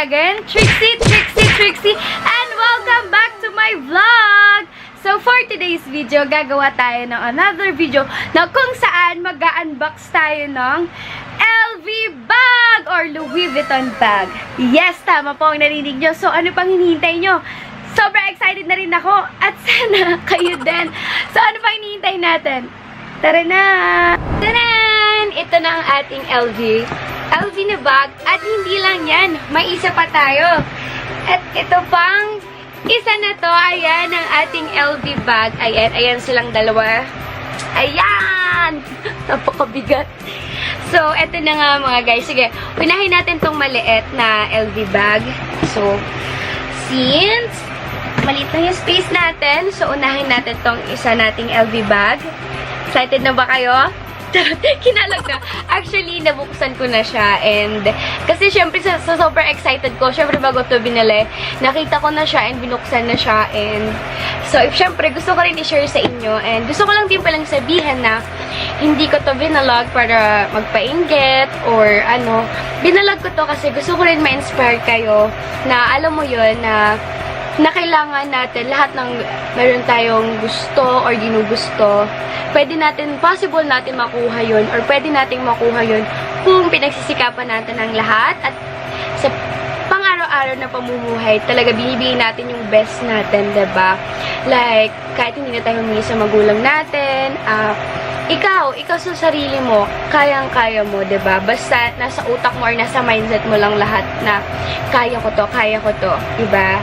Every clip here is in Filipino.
again, Trixie, and welcome back to my vlog! So, for today's video, gagawa tayo ng another video na kung saan mag-unbox tayo ng LV bag or Louis Vuitton bag. Yes, tama po ang narinig nyo. So, ano pang hinihintay nyo? Sobrang excited na rin ako at sana kayo din. So, ano pang hinihintay natin? Tara na! Taran! Ito na ang ating LV na bag. At hindi lang yan. May isa pa tayo. At ito pang isa na to. Ayan ang ating LV bag. Ayan silang dalawa. Ayan! Napakabigat. So, ito na nga mga guys. Sige, unahin natin tong maliit na LV bag. So, since maliit na yung space natin, so unahin natin tong isa nating LV bag. Excited na ba kayo? Kinalag na. Actually, nabuksan ko na siya. And, kasi syempre, sa super excited ko, syempre bago ito binili, nakita ko na siya and binuksan na siya. And, so, syempre, gusto ko rin i-share sa inyo. And, gusto ko lang din palang sabihin na, hindi ko to binalog para magpainggit or ano. Binalag ko to kasi gusto ko rin ma-inspire kayo na, alam mo yun, na kailangan natin lahat ng meron tayong gusto or ginugusto, pwede natin, possible natin makuha yun or pwede nating makuha yun kung pinagsisikapan natin ang lahat at sa pang-araw-araw na pamumuhay, talaga binibigay natin yung best natin, diba? Like, kahit hindi na tayo humingi sa magulang natin, ikaw sa sarili mo, kayang-kaya mo, diba? Basta nasa utak mo or nasa mindset mo lang lahat na kaya ko to, diba?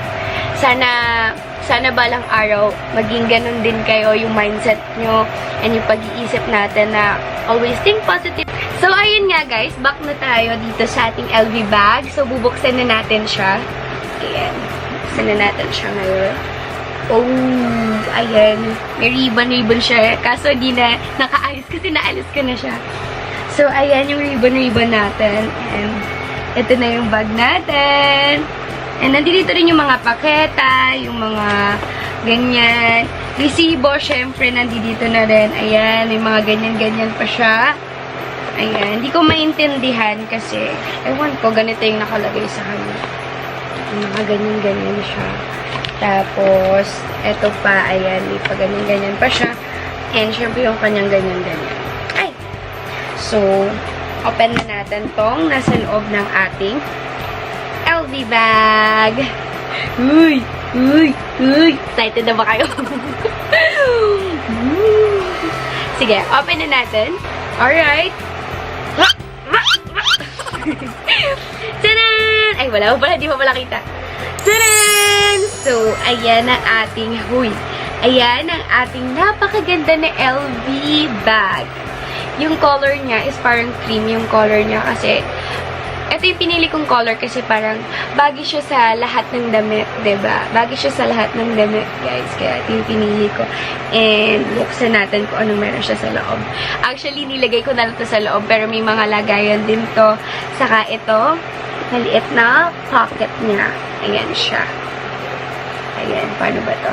Sana balang araw, maging ganun din kayo yung mindset nyo and yung pag-iisip natin na always think positive. So, ayun nga guys, back na tayo dito sa ating LV bag. So, bubuksan na natin siya. Ayan. Bubuksan na natin siya ngayon. Oh, ayan. May ribbon siya. Kaso, di na nakaayos kasi naalis ko na siya. So, ayan yung ribbon natin. And, ito na yung bag natin. And nandito rin yung mga paketa, yung mga ganyan. Resibo, syempre, nandito na rin. Ayan, may mga ganyan-ganyan pa siya. Ayan, hindi ko maintindihan kasi, ewan ko, ganito yung nakalagay sa kanya. Yung mga ganyan-ganyan siya. Tapos, eto pa, ayan, may pa ganyan-ganyan pa siya. And syempre yung kanyang ganyan-ganyan. Ay! So, open na natin tong nasa loob ng ating LV bag. Uy! Excited na ba kayo? Sige, open na natin. Alright. Tanan! Ay, wala pala. Di pa pala kita. Tanan! So, ayan ang ating, ayan ang ating napakaganda na LV bag. Yung color niya is parang cream yung color niya kasi ito yung pinili kong color kasi parang bagay siya sa lahat ng damit, diba? Bagay siya sa lahat ng damit, guys. Kaya ito yung pinili ko. And buksan natin kung anong meron siya sa loob. Actually, nilagay ko na lang ito sa loob pero may mga lagayan din to. Saka ito, maliit na pocket niya. Ayan siya. Ayan, paano ba to?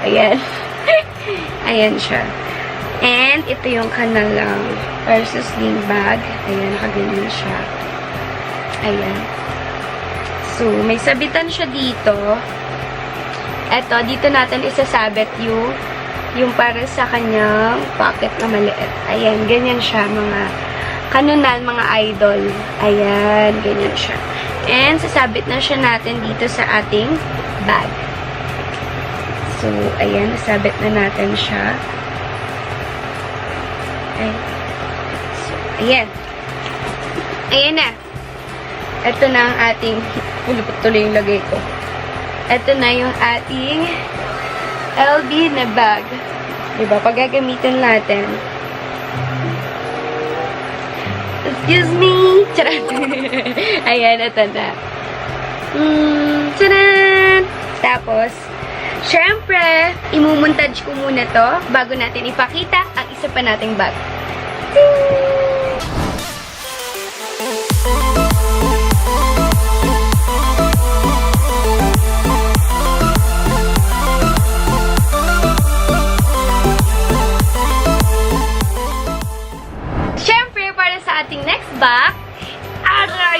Ayan. Ayan siya. And ito yung kanalang versus sling bag. Ayan, nakaganyan siya. Ayan. So, may sabitan siya dito. Eto, dito natin isasabit yung para sa kanyang pocket na maliit. Ayan, ganyan siya, mga kanunan, mga idol. Ayan, ganyan siya. And, sasabit na siya natin dito sa ating bag. So, ayan, nasabit na natin siya. Ayan. So, ayan. Ayan na. Ito na ang ating, tuloy yung lagay ko. Ito na yung ating LV na bag. Diba? Pag gagamitin natin. Excuse me! Charot! Ayan, ito na. Tcharan! Tapos, syempre, imumontage ko muna to bago natin ipakita ang isa pa nating bag. Ting! ating next bag. Aray!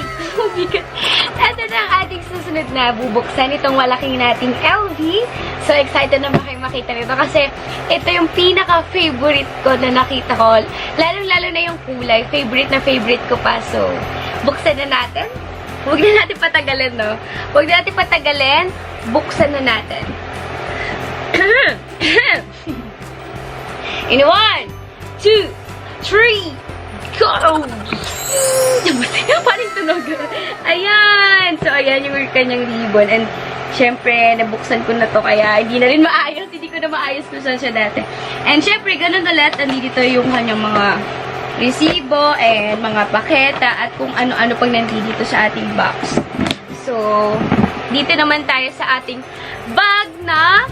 Ito na ang ating susunod na bubuksan itong malaking nating LV. So, excited na ba kayo makita nito? Kasi, ito yung pinaka-favorite ko na nakita ko. Lalong-lalo na yung kulay. Favorite na favorite ko pa. So, buksan na natin. Huwag na natin patagalin, no? Huwag na natin patagalin. Buksan na natin. In 1, 2, 3, go! Parang tunog. Ayan! So, ayan yung kanyang ribbon. And, syempre, nabuksan ko na to kaya hindi na rin maayos. Hindi ko na maayos kung saan siya dati. And, syempre, ganun ulit. Nandito yung kanyang mga resibo and mga paketa at kung ano-ano pang nandito sa ating box. So, dito naman tayo sa ating bag na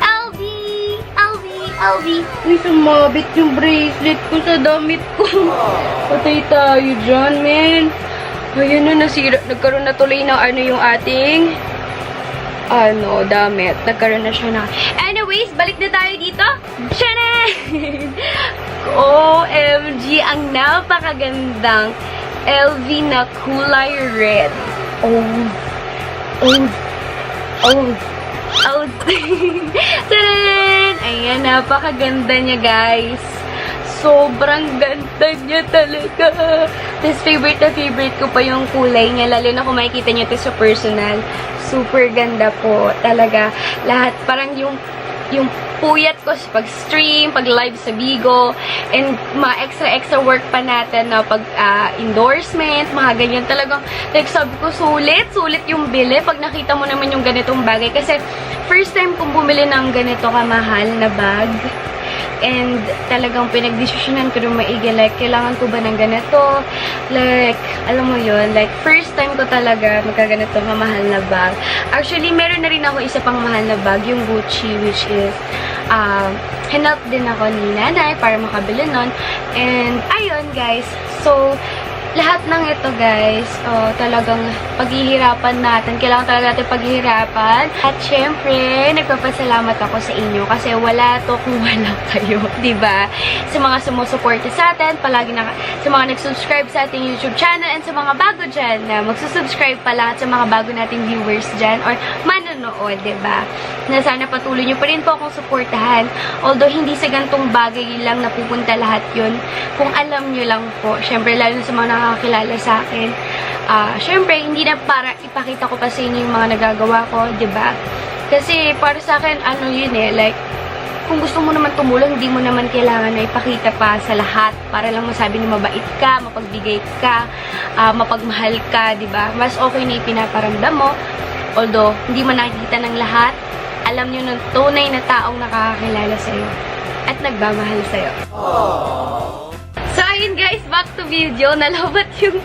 LV! LV! LV! Uy, sumabit yung bracelet ko sa damit ko. Patay tayo dyan, men. Ayan na, nasira. Nagkaroon na tuloy ng ano yung ating damit. Nagkaroon na siya na. Anyways, balik na tayo dito. Tiyanan! OMG, ang napakagandang LV na kulay red. Taran! Ayan, napakaganda niya, guys. Sobrang ganda niya talaga. Tapos, favorite na favorite ko pa yung kulay niya. Lalo na kung makikita niyo ito sa personal. Super ganda po. Talaga. Lahat, parang yung puyat ko sa pag-stream, pag-live sa Bigo, and mga extra work pa natin na pag-endorsement, mga ganyan talagang, like sabi ko, sulit yung bili pag nakita mo naman yung ganitong bagay. Kasi, first time kong bumili ng ganito kamahal na bag. And talagang pinagdesisyonan ko rin maigi, like, kailangan ko ba ng ganito? Like, alam mo yun, like, first time ko talaga magkaganito kamahal na bag. Actually, meron na rin ako isa pang mahal na bag, yung Gucci, which is, hinelp din ako ni nanay para makabili nun. And, ayun, guys, so, lahat ng ito, guys, talagang paghihirapan natin. Kailangan talaga natin paghihirapan. At syempre, nagpapasalamat ako sa inyo kasi wala to kung wala kayo. Diba? Sa mga sumusuporta sa atin, palagi sa mga nag-subscribe sa ating YouTube channel, and sa mga bago dyan na magsusubscribe pa lang, at sa mga bago nating viewers dyan or manonood, diba? Na sana patuloy nyo pa rin po akong suportahan. Although, hindi sa gantong bagay lang napupunta lahat yun. Kung alam nyo lang po, syempre, lalo sa mga nakakilala sa akin, syempre, hindi na para ipakita ko pa sa inyo yung mga nagagawa ko, diba? Kasi, para sa akin, ano yun like, kung gusto mo naman tumulong, hindi mo naman kailangan na ipakita pa sa lahat para lang masabi na mabait ka, mapagbigay ka, mapagmahal ka, diba? Mas okay na ipinaparamdam mo, although, hindi mo nakikita ng lahat, alam nyo ng tunay na taong nakakakilala sa'yo at nagmamahal sa'yo. So, ayun guys, back to video. Nalobat yung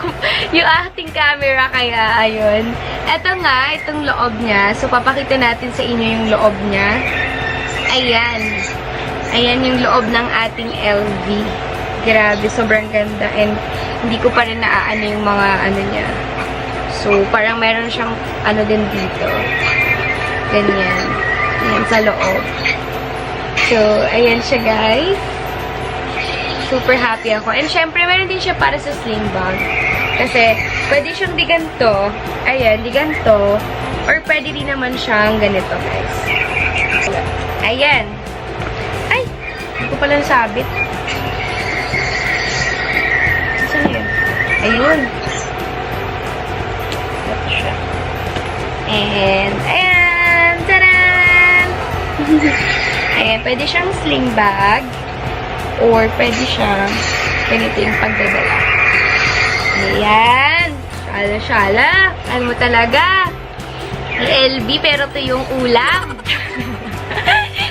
ating camera, kaya ayun. Ito nga, itong loob niya. So, papakita natin sa inyo yung loob niya. Ayan. Ayan yung loob ng ating LV. Grabe, sobrang ganda. And, hindi ko pa rin naaano yung mga ano niya. So, parang meron siyang ano din dito. Ganyan. Ayan, sa loob. So, ayan siya, guys. Super happy ako. And, syempre, meron din siya para sa sling bag. Kasi, pwede siyang di ganito. Ayan, di ganito. Or, pwede din naman siyang ganito, guys. Ayan. Ay! Hindi ko pala nasabit. Saan yun? Ayun. Ito siya. And, ayan! Taran! Ayan, pwede siyang sling bag. Or, pwede siyang ganito yung pagdadala. Ayan! Shala-shala! Ano mo talaga? May LB, pero ito yung ulam.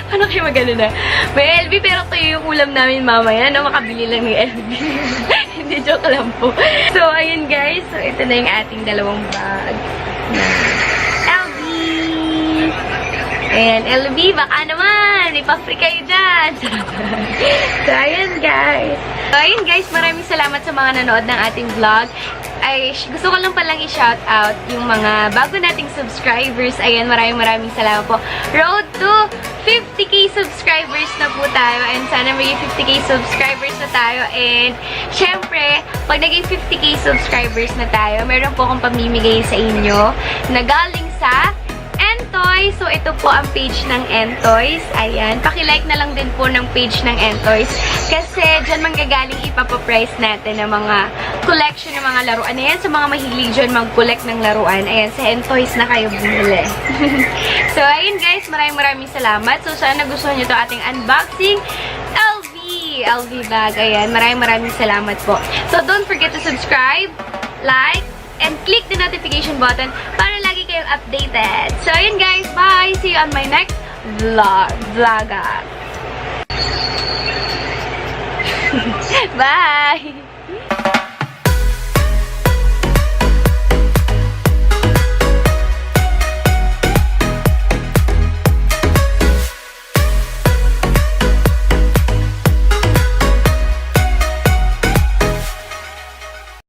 Ano kayo magano na? May LB, pero ito yung ulam namin mamaya, no? Makabili lang ng LB. Hindi, joke lang po. So, ayun guys. So, ito na yung ating dalawang bag. LB! Ayan, LV, baka naman, may pa-free kayo dyan. So, ayan guys. So, ayan guys, maraming salamat sa mga nanood ng ating vlog. Ay, gusto ko lang palang i-shout out yung mga bago nating subscribers. Ayan, maraming salamat po. Road to 50k subscribers na po tayo. And sana may 50k subscribers na tayo. And, syempre, pag naging 50k subscribers na tayo, meron po akong pamimigay sa inyo na galing sa Entoys. So, ito po ang page ng Entoys. Ayan. Pakilike na lang din po ng page ng Entoys. Kasi, dyan manggagaling ipapaprice natin ng mga collection ng mga laruan. Ayan, sa mga mahilig dyan mag-collect ng laruan. Ayan, sa Entoys na kayo bumili. So, ayun guys. Maraming salamat. So, sana gustuhan nyo ito ating unboxing. LV bag. Ayan, maraming salamat po. So, don't forget to subscribe, like, and click the notification button para lagi kayong updated. So, ayun guys. Bye! See you on my next vlog. Bye!